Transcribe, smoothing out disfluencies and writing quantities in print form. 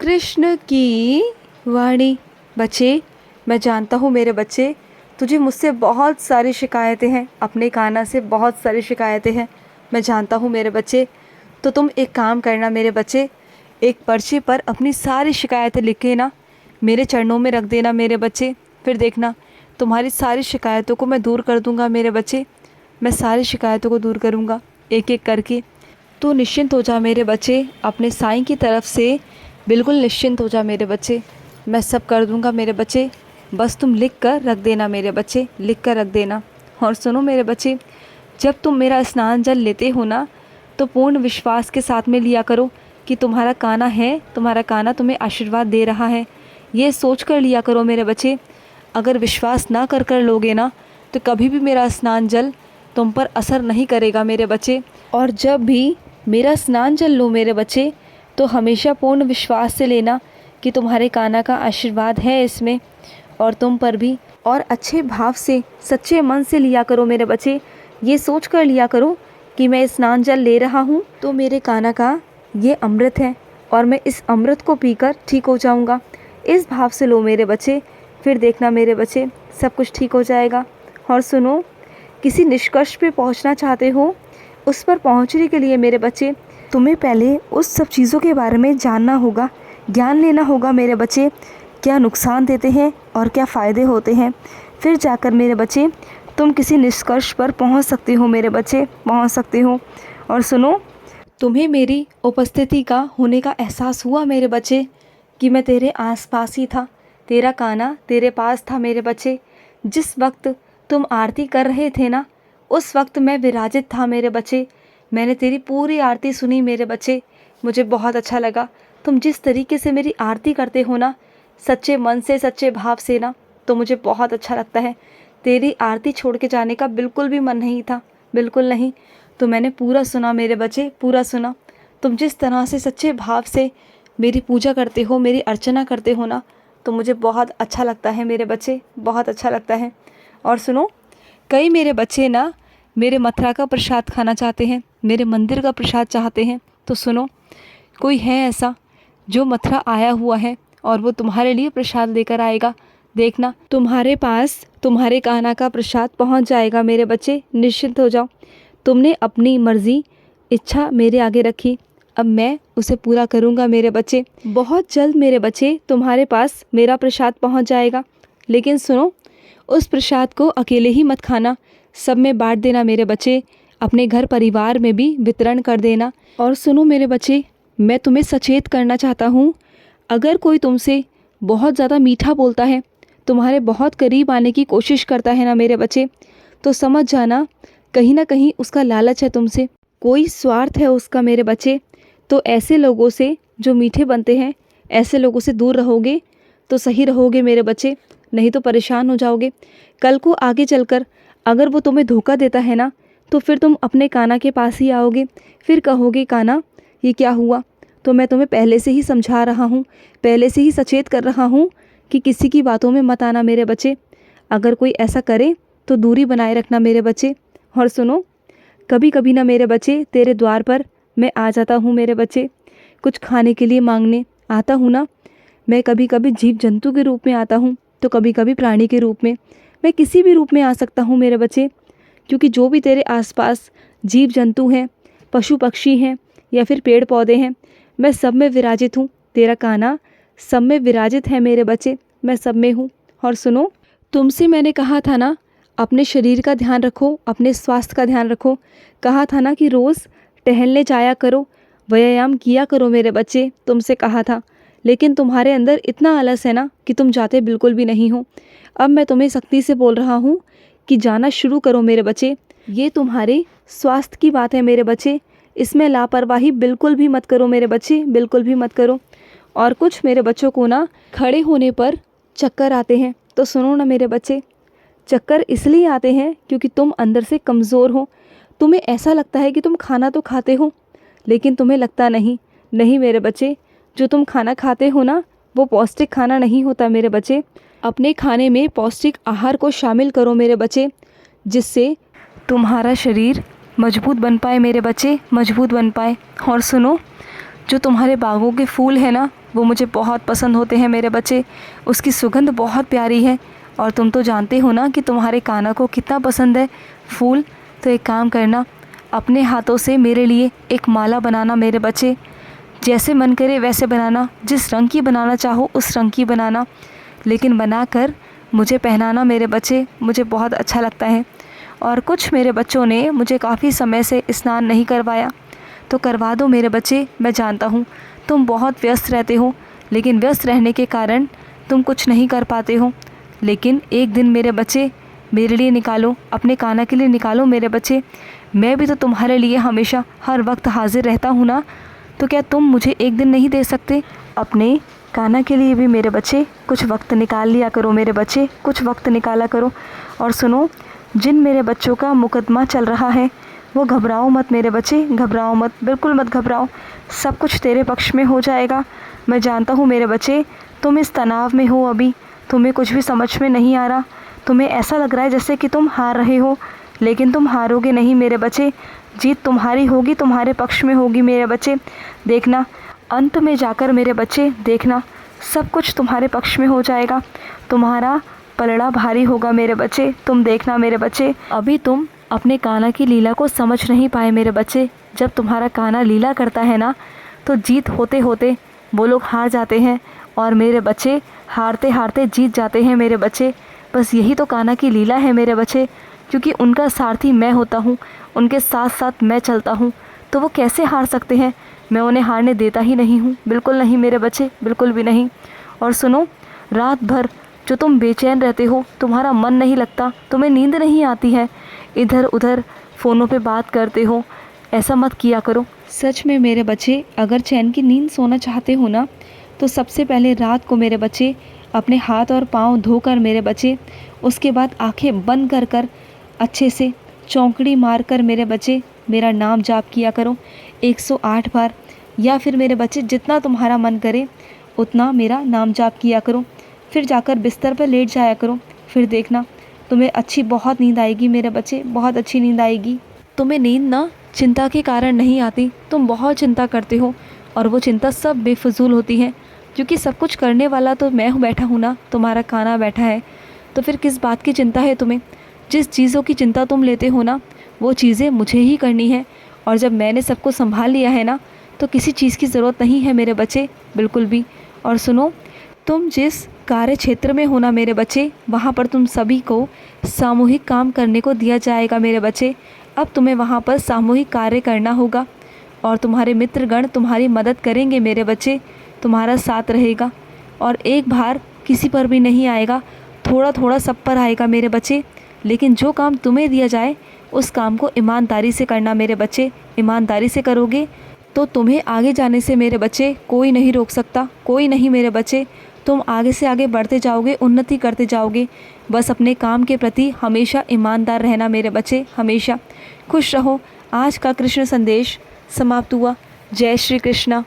कृष्ण की वाणी। बच्चे, मैं जानता हूँ मेरे बच्चे, तुझे मुझसे बहुत सारी शिकायतें हैं, अपने कान्हा से बहुत सारी शिकायतें हैं। मैं जानता हूँ मेरे बच्चे। तो तुम एक काम करना मेरे बच्चे, एक पर्चे पर अपनी सारी शिकायतें लिख के ना मेरे चरणों में रख देना मेरे बच्चे। फिर देखना तुम्हारी सारी शिकायतों को मैं दूर कर दूँगा मेरे बच्चे। मैं सारी शिकायतों को दूर करूँगा एक एक करके। तो निश्चिंत हो जा मेरे बच्चे, अपने साईं की तरफ से बिल्कुल निश्चिंत हो जा मेरे बच्चे। मैं सब कर दूँगा मेरे बच्चे, बस तुम लिख कर रख देना मेरे बच्चे, लिख कर रख देना। और सुनो मेरे बच्चे, जब तुम मेरा स्नान जल लेते हो ना, तो पूर्ण विश्वास के साथ में लिया करो कि तुम्हारा कान्हा है, तुम्हारा कान्हा तुम्हें आशीर्वाद दे रहा है। ये सोच कर लिया करो मेरे बच्चे। अगर विश्वास ना कर कर लोगे ना, तो कभी भी मेरा स्नान जल तुम पर असर नहीं करेगा मेरे बच्चे। और जब भी मेरा स्नान जल लो मेरे बच्चे, तो हमेशा पूर्ण विश्वास से लेना कि तुम्हारे कान्हा का आशीर्वाद है इसमें और तुम पर भी। और अच्छे भाव से, सच्चे मन से लिया करो मेरे बच्चे। ये सोच कर लिया करो कि मैं स्नान जल ले रहा हूँ तो मेरे कान्हा का ये अमृत है और मैं इस अमृत को पीकर ठीक हो जाऊँगा। इस भाव से लो मेरे बच्चे, फिर देखना मेरे बच्चे सब कुछ ठीक हो जाएगा। और सुनो, किसी निष्कर्ष पे पहुँचना चाहते हो, उस पर पहुँचने के लिए मेरे बच्चे तुम्हें पहले उस सब चीज़ों के बारे में जानना होगा, ज्ञान लेना होगा मेरे बच्चे, क्या नुकसान देते हैं और क्या फ़ायदे होते हैं। फिर जाकर मेरे बच्चे तुम किसी निष्कर्ष पर पहुंच सकते हो मेरे बच्चे, पहुंच सकते हो। और सुनो, तुम्हें मेरी उपस्थिति का होने का एहसास हुआ मेरे बच्चे कि मैं तेरे आसपास ही था, तेरा कान्हा तेरे पास था मेरे बच्चे। जिस वक्त तुम आरती कर रहे थे ना, उस वक्त मैं विराजित था मेरे बच्चे। मैंने तेरी पूरी आरती सुनी मेरे बच्चे, मुझे बहुत अच्छा लगा। तुम जिस तरीके से मेरी आरती करते हो ना, सच्चे मन से, सच्चे भाव से ना, तो मुझे बहुत अच्छा लगता है। तेरी आरती छोड़ के जाने का बिल्कुल भी मन नहीं था, बिल्कुल नहीं। तो मैंने पूरा सुना मेरे बच्चे, पूरा सुना। तुम जिस तरह से सच्चे भाव से मेरी पूजा करते हो, मेरी अर्चना करते हो ना, तो मुझे बहुत अच्छा लगता है मेरे बच्चे, बहुत अच्छा लगता है। और सुनो, कई मेरे बच्चे ना मेरे मथुरा का प्रसाद खाना चाहते हैं, मेरे मंदिर का प्रसाद चाहते हैं। तो सुनो, कोई है ऐसा जो मथुरा आया हुआ है और वो तुम्हारे लिए प्रसाद लेकर आएगा। देखना तुम्हारे पास तुम्हारे कान्हा का प्रसाद पहुंच जाएगा मेरे बच्चे, निश्चिंत हो जाओ। तुमने अपनी मर्जी, इच्छा मेरे आगे रखी, अब मैं उसे पूरा करूंगा मेरे बच्चे। बहुत जल्द मेरे बच्चे तुम्हारे पास मेरा प्रसाद पहुंच जाएगा। लेकिन सुनो, उस प्रसाद को अकेले ही मत खाना, सब में बांट देना मेरे बच्चे, अपने घर परिवार में भी वितरण कर देना। और सुनो मेरे बच्चे, मैं तुम्हें सचेत करना चाहता हूँ, अगर कोई तुमसे बहुत ज़्यादा मीठा बोलता है, तुम्हारे बहुत करीब आने की कोशिश करता है ना मेरे बच्चे, तो समझ जाना कहीं ना कहीं उसका लालच है तुमसे, कोई स्वार्थ है उसका मेरे बच्चे। तो ऐसे लोगों से जो मीठे बनते हैं, ऐसे लोगों से दूर रहोगे तो सही रहोगे मेरे बच्चे, नहीं तो परेशान हो जाओगे। कल को आगे चलकर अगर वो तुम्हें धोखा देता है ना, तो फिर तुम अपने कान्हा के पास ही आओगे, फिर कहोगे कान्हा ये क्या हुआ। तो मैं तुम्हें पहले से ही समझा रहा हूँ, पहले से ही सचेत कर रहा हूँ कि किसी की बातों में मत आना मेरे बच्चे। अगर कोई ऐसा करे तो दूरी बनाए रखना मेरे बच्चे। और सुनो, कभी कभी ना मेरे बच्चे तेरे द्वार पर मैं आ जाता हूँ मेरे बच्चे, कुछ खाने के लिए मांगने आता हूँ ना। मैं कभी कभी जीव जंतु के रूप में आता हूँ, तो कभी कभी प्राणी के रूप में, मैं किसी भी रूप में आ सकता हूँ मेरे बच्चे। क्योंकि जो भी तेरे आसपास जीव जंतु हैं, पशु पक्षी हैं या फिर पेड़ पौधे हैं, मैं सब में विराजित हूँ। तेरा कान्हा सब में विराजित है मेरे बच्चे, मैं सब में हूँ। और सुनो, तुमसे मैंने कहा था ना, अपने शरीर का ध्यान रखो, अपने स्वास्थ्य का ध्यान रखो। कहा था ना कि रोज़ टहलने जाया करो, व्यायाम किया करो मेरे बच्चे, तुमसे कहा था। लेकिन तुम्हारे अंदर इतना आलस है ना कि तुम जाते बिल्कुल भी नहीं हो। अब मैं तुम्हें सख्ती से बोल रहा हूँ कि जाना शुरू करो मेरे बच्चे। ये तुम्हारे स्वास्थ्य की बात है मेरे बच्चे, इसमें लापरवाही बिल्कुल भी मत करो मेरे बच्चे, बिल्कुल भी मत करो। और कुछ मेरे बच्चों को ना खड़े होने पर चक्कर आते हैं, तो सुनो ना मेरे बच्चे, चक्कर इसलिए आते हैं क्योंकि तुम अंदर से कमज़ोर हो। तुम्हें ऐसा लगता है कि तुम खाना तो खाते हो, लेकिन तुम्हें लगता नहीं। नहीं मेरे बच्चे, जो तुम खाना खाते हो ना, वो पौष्टिक खाना नहीं होता मेरे बच्चे। अपने खाने में पौष्टिक आहार को शामिल करो मेरे बच्चे, जिससे तुम्हारा शरीर मजबूत बन पाए मेरे बच्चे, मजबूत बन पाए। और सुनो, जो तुम्हारे बागों के फूल हैं ना, वो मुझे बहुत पसंद होते हैं मेरे बच्चे। उसकी सुगंध बहुत प्यारी है और तुम तो जानते हो ना कि तुम्हारे कान्हा को कितना पसंद है फूल। तो एक काम करना, अपने हाथों से मेरे लिए एक माला बनाना मेरे बच्चे। जैसे मन करे वैसे बनाना, जिस रंग की बनाना चाहो उस रंग की बनाना, लेकिन बनाकर मुझे पहनाना मेरे बच्चे, मुझे बहुत अच्छा लगता है। और कुछ मेरे बच्चों ने मुझे काफ़ी समय से स्नान नहीं करवाया, तो करवा दो मेरे बच्चे। मैं जानता हूँ तुम बहुत व्यस्त रहते हो, लेकिन व्यस्त रहने के कारण तुम कुछ नहीं कर पाते हो। लेकिन एक दिन मेरे बच्चे मेरे लिए निकालो, अपने कान्हा के लिए निकालो मेरे बच्चे। मैं भी तो तुम्हारे लिए हमेशा हर वक्त हाजिर रहता हूँ ना, तो क्या तुम मुझे एक दिन नहीं दे सकते? अपने कान्हा के लिए भी मेरे बच्चे कुछ वक्त निकाल लिया करो मेरे बच्चे, कुछ वक्त निकाला करो। और सुनो, जिन मेरे बच्चों का मुकदमा चल रहा है वो घबराओ मत मेरे बच्चे, घबराओ मत, बिल्कुल मत घबराओ। सब कुछ तेरे पक्ष में हो जाएगा। मैं जानता हूँ मेरे बच्चे, तुम इस तनाव में हो अभी, तुम्हें कुछ भी समझ में नहीं आ रहा। तुम्हें ऐसा लग रहा है जैसे कि तुम हार रहे हो, लेकिन तुम हारोगे नहीं मेरे बच्चे। जीत तुम्हारी होगी, तुम्हारे पक्ष में होगी मेरे बच्चे। देखना, अंत में जाकर मेरे बच्चे देखना, सब कुछ तुम्हारे पक्ष में हो जाएगा। तुम्हारा पलड़ा भारी होगा मेरे बच्चे, तुम देखना मेरे बच्चे। अभी तुम अपने कान्हा की लीला को समझ नहीं पाए मेरे बच्चे। जब तुम्हारा कान्हा लीला करता है ना, तो जीत होते होते वो लोग हार जाते हैं, और मेरे बच्चे हारते हारते जीत जाते हैं मेरे बच्चे। बस यही तो कान्हा की लीला है मेरे बच्चे, क्योंकि उनका सारथी मैं होता हूँ, उनके साथ साथ मैं चलता हूँ, तो वो कैसे हार सकते हैं? मैं उन्हें हारने देता ही नहीं हूँ, बिल्कुल नहीं मेरे बच्चे, बिल्कुल भी नहीं। और सुनो, रात भर जो तुम बेचैन रहते हो, तुम्हारा मन नहीं लगता, तुम्हें नींद नहीं आती है, इधर उधर फ़ोनों पे बात करते हो, ऐसा मत किया करो। सच में मेरे बच्चे, अगर चैन की नींद सोना चाहते हो ना, तो सबसे पहले रात को मेरे बच्चे अपने हाथ और पाँव धोकर मेरे बच्चे, उसके बाद आंखें बंद कर कर अच्छे से चौंकड़ी मार कर मेरे बच्चे मेरा नाम जाप किया करो 108 बार, या फिर मेरे बच्चे जितना तुम्हारा मन करे उतना मेरा नाम जाप किया करो। फिर जाकर बिस्तर पर लेट जाया करो, फिर देखना तुम्हें अच्छी बहुत नींद आएगी मेरे बच्चे, बहुत अच्छी नींद आएगी। तुम्हें नींद ना चिंता के कारण नहीं आती, तुम बहुत चिंता करते हो, और वो चिंता सब बेफजूल होती है, क्योंकि सब कुछ करने वाला तो मैं हूँ बैठा हूँ ना, तुम्हारा कान्हा बैठा है। तो फिर किस बात की चिंता है तुम्हें? जिस चीज़ों की चिंता तुम लेते हो ना, वो चीज़ें मुझे ही करनी है, और जब मैंने सबको संभाल लिया है ना, तो किसी चीज़ की ज़रूरत नहीं है मेरे बच्चे, बिल्कुल भी। और सुनो, तुम जिस कार्य क्षेत्र में हो ना मेरे बच्चे, वहाँ पर तुम सभी को सामूहिक काम करने को दिया जाएगा मेरे बच्चे। अब तुम्हें वहाँ पर सामूहिक कार्य करना होगा, और तुम्हारे मित्रगण तुम्हारी मदद करेंगे मेरे बच्चे, तुम्हारा साथ रहेगा, और एक भार किसी पर भी नहीं आएगा, थोड़ा थोड़ा सब पर आएगा मेरे बच्चे। लेकिन जो काम तुम्हें दिया जाए उस काम को ईमानदारी से करना मेरे बच्चे। ईमानदारी से करोगे तो तुम्हें आगे जाने से मेरे बच्चे कोई नहीं रोक सकता, कोई नहीं मेरे बच्चे। तुम आगे से आगे बढ़ते जाओगे, उन्नति करते जाओगे। बस अपने काम के प्रति हमेशा ईमानदार रहना मेरे बच्चे, हमेशा खुश रहो। आज का कृष्ण संदेश समाप्त हुआ। जय श्री कृष्णा।